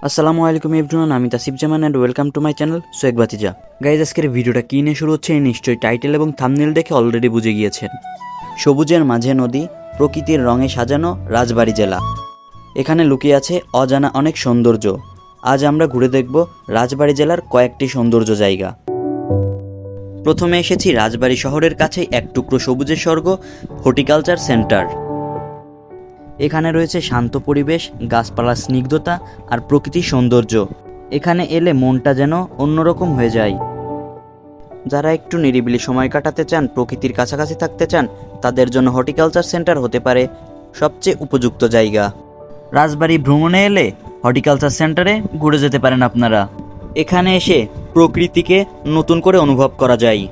আসসালামু আলাইকুম এভরিওয়ান, আমি Tasif Zaman and welcome to my channel সোয়েক বাতিজা। গাইজ, আজকের ভিডিওটা কী নিয়ে শুরু হচ্ছে নিশ্চয়ই টাইটেল এবং থাম্বনেল দেখে অলরেডি বুঝে গিয়েছেন। সবুজের মাঝে নদী, প্রকৃতির রঙে সাজানো রাজবাড়ী জেলা। এখানে লুকিয়ে আছে অজানা অনেক সৌন্দর্য। আজ আমরা ঘুরে দেখব রাজবাড়ী জেলার কয়েকটি সৌন্দর্য জায়গা। প্রথমে এসেছি রাজবাড়ী শহরের কাছেই এক টুকরো সবুজের স্বর্গ, হর্টিকালচার সেন্টার। এখানে রয়েছে শান্ত পরিবেশ, গাছপালার স্নিগ্ধতা আর প্রকৃতির সৌন্দর্য। এখানে এলে মনটা যেন অন্যরকম হয়ে যায়। যারা একটু নিরিবিলি সময় কাটাতে চান, প্রকৃতির কাছাকাছি থাকতে চান, তাদের জন্য হর্টিকালচার সেন্টার হতে পারে সবচেয়ে উপযুক্ত জায়গা। রাজবাড়ী ভ্রমণে এলে হর্টিকালচার সেন্টারে ঘুরে যেতে পারেন আপনারা। এখানে এসে প্রকৃতিকে নতুন করে অনুভব করা যায়,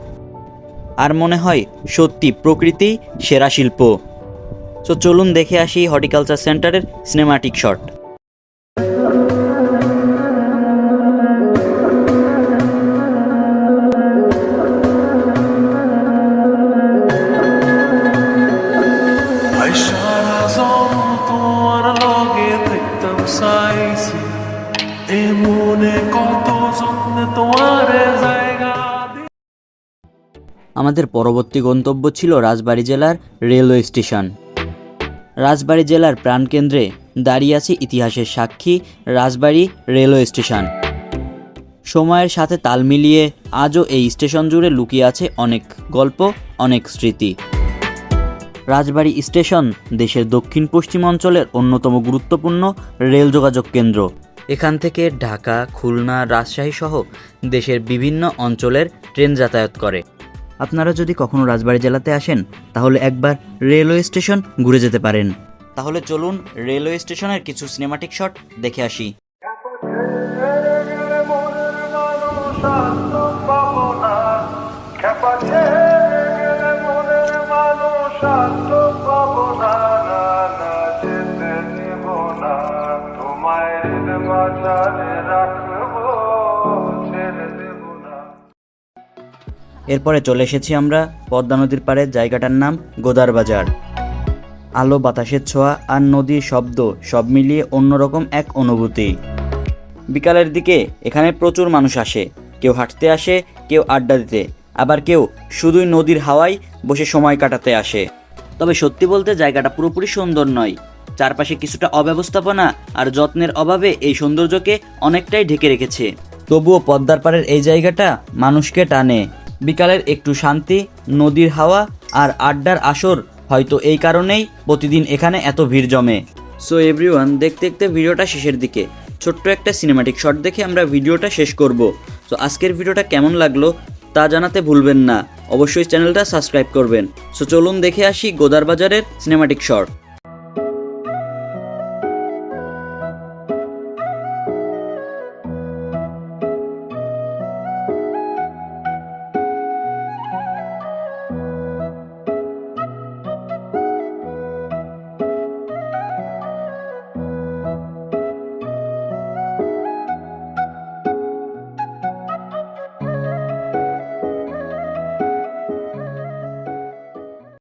আর মনে হয় সত্যি প্রকৃতি সেরা শিল্প। তো চলুন দেখে আসি হর্টিকালচার সেন্টারের সিনেমাটিক শট। আমাদের পরবর্তী গন্তব্য ছিল রাজবাড়ী জেলার রেলওয়ে স্টেশন। রাজবাড়ী জেলার প্রাণকেন্দ্রে দাঁড়িয়ে আছে ইতিহাসের সাক্ষী রাজবাড়ী রেলওয়ে স্টেশন। সময়ের সাথে তাল মিলিয়ে আজও এই স্টেশন জুড়ে লুকিয়ে আছে অনেক গল্প, অনেক স্মৃতি। রাজবাড়ী স্টেশন দেশের দক্ষিণ পশ্চিম অঞ্চলের অন্যতম গুরুত্বপূর্ণ রেল যোগাযোগ কেন্দ্র। এখান থেকে ঢাকা, খুলনা, রাজশাহী সহ দেশের বিভিন্ন অঞ্চলের ট্রেন যাতায়াত করে। আপনারা যদি কখনো রাজবাড়ী জেলাতে আসেন তাহলে একবার রেলওয়ে স্টেশন ঘুরে যেতে পারেন। তাহলে চলুন রেলওয়ে স্টেশনের কিছু সিনেমাটিক শট দেখে আসি। এরপরে চলে এসেছি আমরা পদ্মা নদীর পাড়ে, জায়গাটার নাম গোদার বাজার। আলো, বাতাসের ছোঁয়া আর নদীর শব্দ সব মিলিয়ে অন্যরকম এক অনুভূতি। বিকালের দিকে এখানে প্রচুর মানুষ আসে। কেউ হাঁটতে আসে, কেউ আড্ডা দিতে, আবার কেউ শুধুই নদীর হাওয়ায় বসে সময় কাটাতে আসে। তবে সত্যি বলতে জায়গাটা পুরোপুরি সুন্দর নয়। চারপাশে কিছুটা অব্যবস্থাপনা আর যত্নের অভাবে এই সৌন্দর্যকে অনেকটাই ঢেকে রেখেছে। তবুও পদ্মার পাড়ের এই জায়গাটা মানুষকে টানে। বিকালের একটু শান্তি, নদীর হাওয়া আর আড্ডার আসর, হয়তো এই কারণেই প্রতিদিন এখানে এত ভিড় জমে। সো এভরিওয়ান, দেখতে দেখতে ভিডিওটা শেষের দিকে। ছোট্ট একটা সিনেমাটিক শট দেখে আমরা ভিডিওটা শেষ করব। সো আজকের ভিডিওটা কেমন লাগলো তা জানাতে ভুলবেন না। অবশ্যই চ্যানেলটা সাবস্ক্রাইব করবেন। সো চলুন দেখে আসি গোদার বাজারের সিনেমাটিক শট।